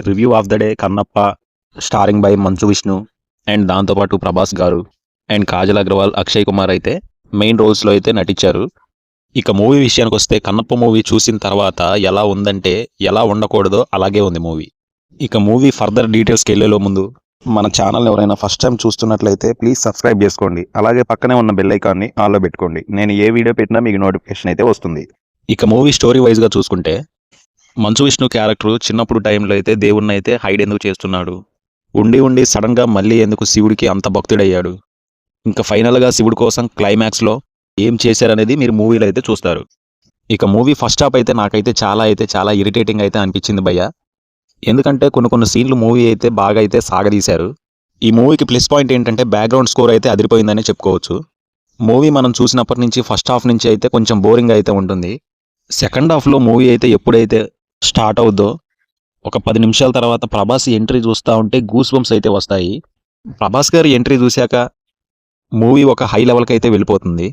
Review of the day Kannappa starring by Manchu Vishnu and దాంతోపాటు ప్రభాస్ గారు and Kajal Agarwal, Akshay Kumar అయితే మెయిన్ రోల్స్లో అయితే నటించారు. ఇక మూవీ విషయానికి వస్తే కన్నప్ప మూవీ చూసిన తర్వాత ఎలా ఉందంటే ఎలా ఉండకూడదో అలాగే ఉంది మూవీ. ఇక మూవీ ఫర్దర్ డీటెయిల్స్కి వెళ్ళే ముందు మన ఛానల్ని ఎవరైనా ఫస్ట్ టైం చూస్తున్నట్లయితే ప్లీజ్ సబ్స్క్రైబ్ చేసుకోండి. అలాగే పక్కనే ఉన్న బెల్ ఐకాన్ని ఆన్లో పెట్టుకోండి. నేను ఏ వీడియో పెట్టినా మీకు నోటిఫికేషన్ అయితే వస్తుంది. ఇక మూవీ స్టోరీ వైజ్గా చూసుకుంటే మంచు విష్ణు క్యారెక్టర్ చిన్నప్పుడు టైంలో అయితే దేవుణ్ణి అయితే హైడ్ ఎందుకు చేస్తున్నాడు, ఉండి సడన్గా మళ్ళీ ఎందుకు శివుడికి అంత భక్తుడయ్యాడు, ఇంకా ఫైనల్గా శివుడి కోసం క్లైమాక్స్లో ఏం చేశారనేది మీరు మూవీలో అయితే చూస్తారు. ఇక మూవీ ఫస్ట్ హాఫ్ అయితే నాకైతే చాలా ఇరిటేటింగ్ అయితే అనిపించింది భయ్య. ఎందుకంటే కొన్ని సీన్లు మూవీ అయితే బాగా అయితే సాగదీశారు. ఈ మూవీకి ప్లస్ పాయింట్ ఏంటంటే బ్యాక్గ్రౌండ్ స్కోర్ అయితే అదిరిపోయిందని చెప్పుకోవచ్చు. మూవీ మనం చూసినప్పటి నుంచి ఫస్ట్ హాఫ్ నుంచి అయితే కొంచెం బోరింగ్ అయితే ఉంటుంది. సెకండ్ హాఫ్లో మూవీ అయితే ఎప్పుడైతే స్టార్ట్ అవుద్దో ఒక 10 నిమిషాల తర్వాత ప్రభాస్ ఎంట్రీ చూస్తూ ఉంటే గూస్ బంప్స్ అయితే వస్తాయి. ప్రభాస్ గారి ఎంట్రీ చూశాక మూవీ ఒక హై లెవెల్కి అయితే వెళ్ళిపోతుంది.